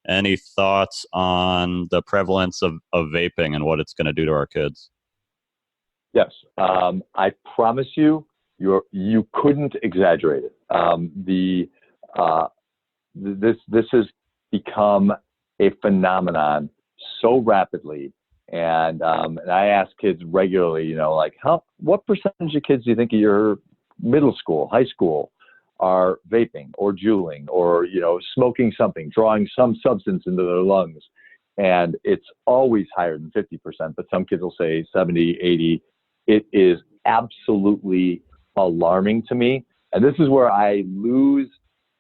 Any thoughts on the prevalence of vaping and what it's going to do to our kids? Yes. I promise you, you couldn't exaggerate it. This has become a phenomenon so rapidly. And I ask kids regularly, like, what percentage of kids do you think of your middle school, high school are vaping or juuling or, smoking something, drawing some substance into their lungs? And it's always higher than 50%, but some kids will say 70, 80. It is absolutely alarming to me. And this is where I lose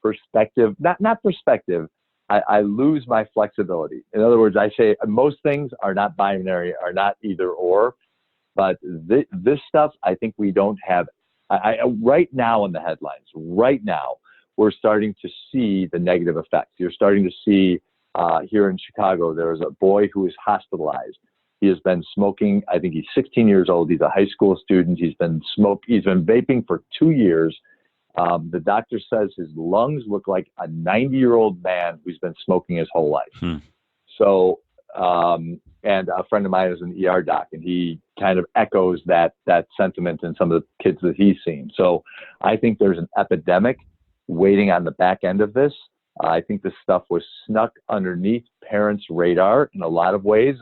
perspective, not perspective. I lose my flexibility. In other words, I say most things are not binary, are not either or, but this stuff, I think we don't have. Right now in the headlines, right now, we're starting to see the negative effects. You're starting to see here in Chicago, there was a boy who was hospitalized. He has been smoking. I think he's 16 years old. He's a high school student. He's been vaping for 2 years. The doctor says his lungs look like a 90-year-old man who's been smoking his whole life. So, and a friend of mine is an ER doc, and he kind of echoes that sentiment in some of the kids that he's seen. So I think there's an epidemic waiting on the back end of this. I think this stuff was snuck underneath parents' radar in a lot of ways.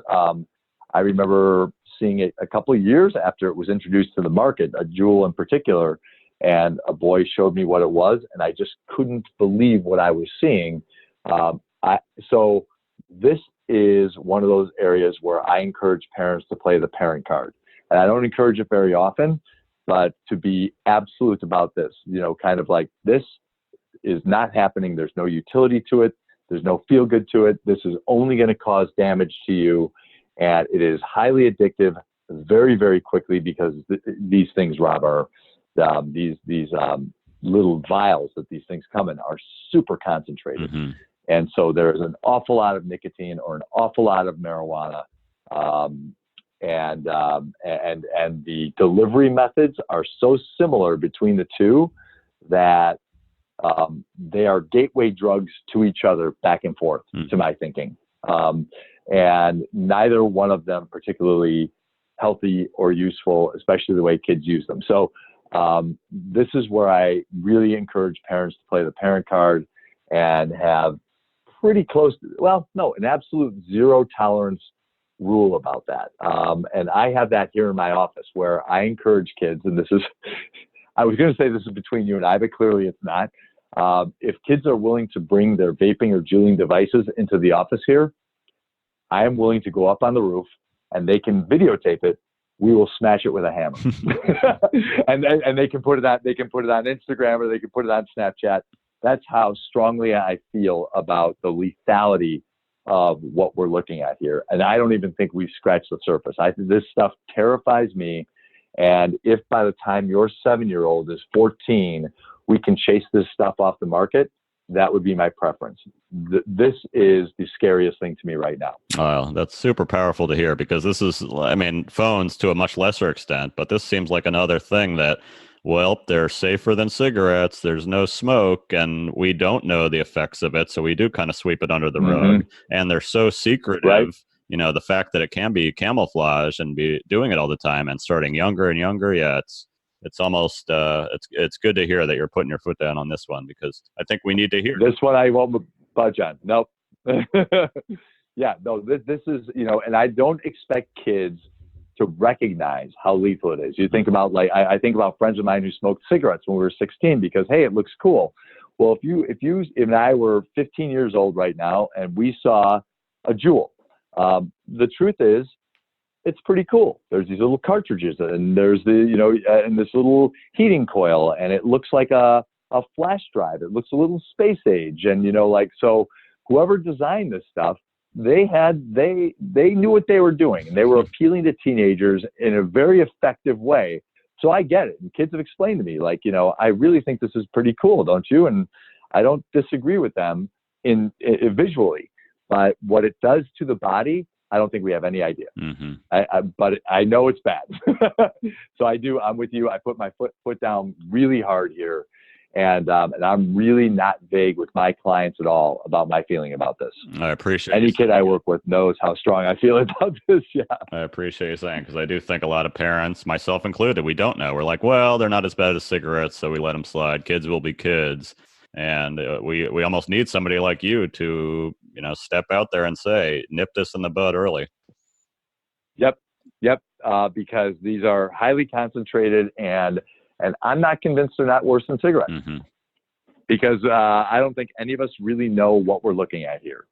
I remember seeing it a couple of years after it was introduced to the market, a Juul in particular, and a boy showed me what it was, and I just couldn't believe what I was seeing. So this is one of those areas where I encourage parents to play the parent card. And I don't encourage it very often, but to be absolute about this, kind of like, this is not happening. There's no utility to it. There's no feel good to it. This is only going to cause damage to you. And it is highly addictive very, very quickly because these things, Rob, are these little vials that these things come in are super concentrated. Mm-hmm. And so there's an awful lot of nicotine or an awful lot of marijuana. And the delivery methods are so similar between the two that they are gateway drugs to each other back and forth, to my thinking. And neither one of them particularly healthy or useful, especially the way kids use them. So this is where I really encourage parents to play the parent card and have pretty close to, an absolute zero tolerance rule about that. And I have that here in my office where I encourage kids, and this is, I was going to say this is between you and I, but clearly it's not. If kids are willing to bring their vaping or juuling devices into the office here, I am willing to go up on the roof and they can videotape it. We will smash it with a hammer. and they can put it on, Instagram, or they can put it on Snapchat. That's how strongly I feel about the lethality of what we're looking at here. And I don't even think we've scratched the surface. This stuff terrifies me. And if by the time your 7-year-old is 14, we can chase this stuff off the market, that would be my preference. This is the scariest thing to me right now. Well, that's super powerful to hear, because this is, phones to a much lesser extent, but this seems like another thing that, they're safer than cigarettes. There's no smoke, and we don't know the effects of it. So we do kind of sweep it under the rug, and they're so secretive. Right. The fact that it can be camouflage and be doing it all the time and starting younger and younger. Yeah, it's almost it's good to hear that you're putting your foot down on this one, because I think we need to hear this one. I won't budge on. Nope. Yeah, no, this is, and I don't expect kids to recognize how lethal it is. You think about, I think about friends of mine who smoked cigarettes when we were 16 because, hey, it looks cool. Well, if you and I were 15 years old right now and we saw a Juul, the truth is, it's pretty cool. There's these little cartridges, and there's and this little heating coil, and it looks like a flash drive. It looks a little space age, and so whoever designed this stuff, they knew what they were doing, and they were appealing to teenagers in a very effective way. So I get it. And kids have explained to me, I really think this is pretty cool, don't you? And I don't disagree with them in visually, but what it does to the body, I don't think we have any idea. Mm-hmm. But I know it's bad. So I'm with you. I put my foot down really hard here. And I'm really not vague with my clients at all about my feeling about this. I appreciate any kid I work with knows how strong I feel about this. Yeah. I appreciate you saying, because I do think a lot of parents, myself included, we don't know. We're like, well, they're not as bad as cigarettes, so we let them slide. Kids will be kids. And we almost need somebody like you to, step out there and say, nip this in the bud early. Yep. Because these are highly concentrated, and I'm not convinced they're not worse than cigarettes. Mm-hmm. Because I don't think any of us really know what we're looking at here.